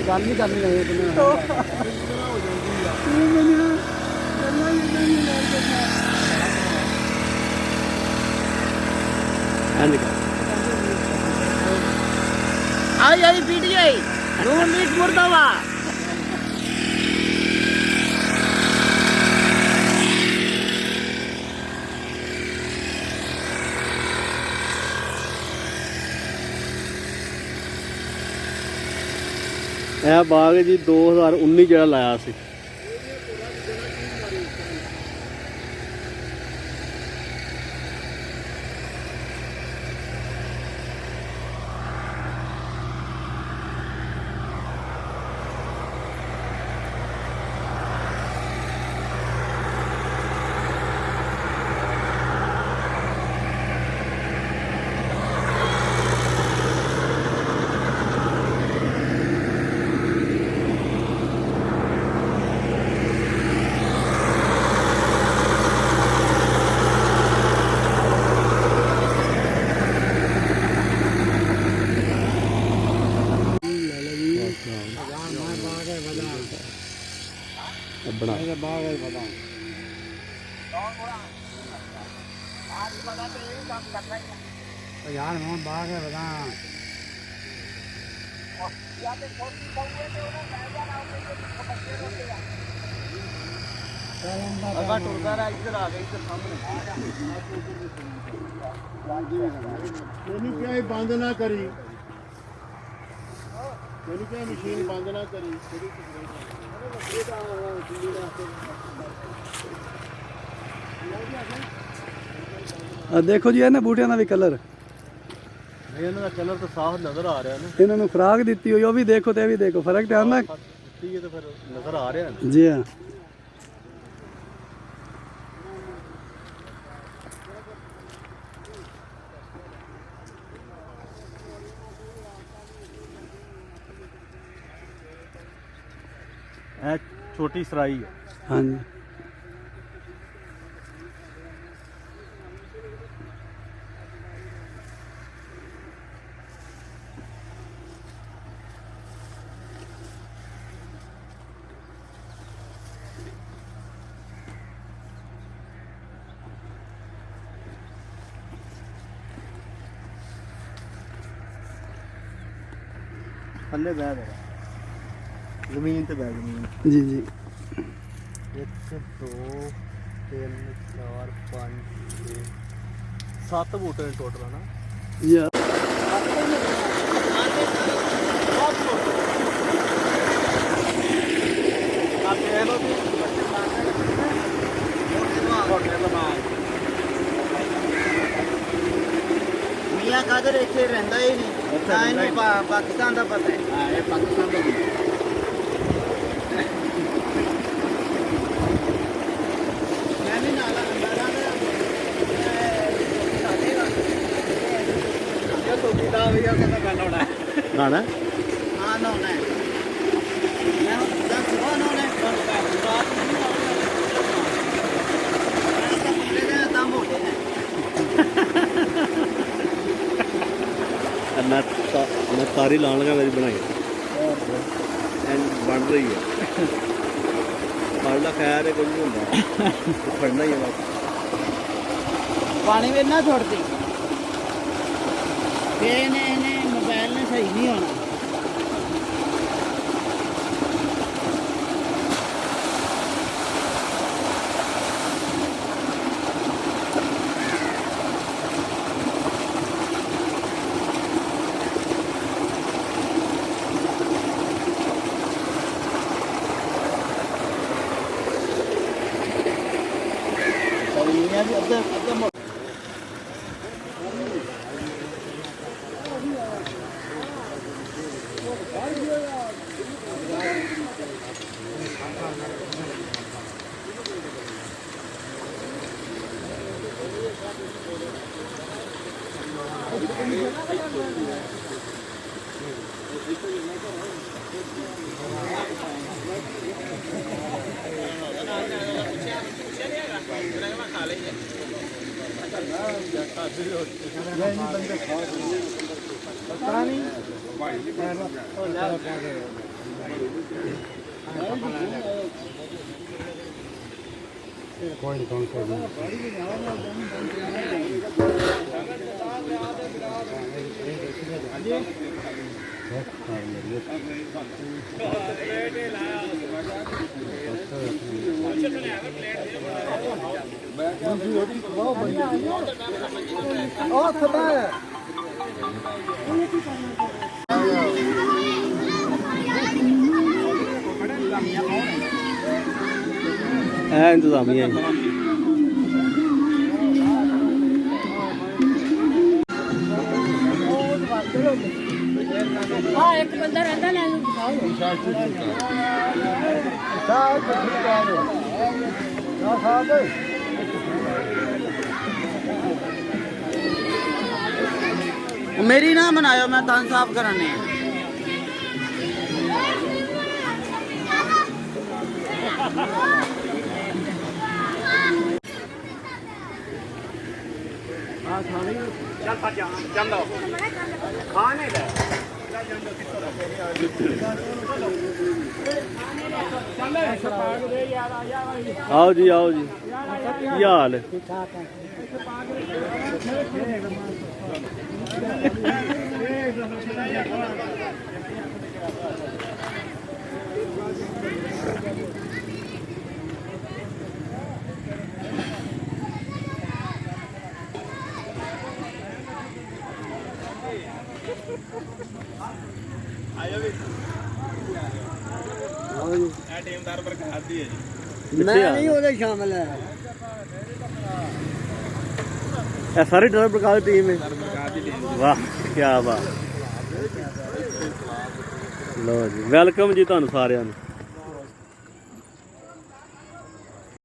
ਗੱਲ ਨਹੀਂ ਕਰਨੀ ਹੈ ਕਿੰਨੇ ਹੋ ਜਾਂਦੀ आई पीटीआई नून लीग मुर्दाबाद। ਇਹ ਬਾਗ ਜੀ 2019 ਜਿਹੜਾ ਲਾਇਆ ਸੀ। यार मोहन बाग है बता अगर टुरदा रहा इधर आ गई इधर सामने मैंने क्या बंद ना करी मैंने क्या मशीन बंद ना करी देखो जी इन्हें बूटियां का भी कलर इन्हों का कलर तो साफ नजर आ रहा है ना इन्होंने खुराक दी हुई वो भी देखो तो भी देखो फर्क तो आना तो फिर नजर आ रहा है जी हाँ। छोटी सराई है हाँ जी थले बह जमीन ते बह जमीन जी जी 1 2 3 4 5 6 7 बूटे टोटल है ना या मियां कादर इत्थे रहंदा ही नहीं पाकिस्तान का पता है हां ये पाकिस्तान का गाना हाँ नौना है मैं 10 सुबह नौना है रात मैं तारी लाने लगा मेरी बनाई बन रही है फड़ना खैर है कुछ नहीं होता फड़ना ही है बस पानी में ना छोड़ती मोबाइल ने सही नहीं होना पता नहीं कोई नहीं कौन सा इंतजामिया हाँ एक बंदा रहता ना मेरी ना बनायो मैं तन साफ कराने आओ जी की हाल है मैं नहीं ਉਹਦੇ शामिल है सारी डर प्रकार टीम है वाह क्या बात लो जी वेलकम जी ਤੁਹਾਨੂੰ ਸਾਰਿਆਂ ਨੂੰ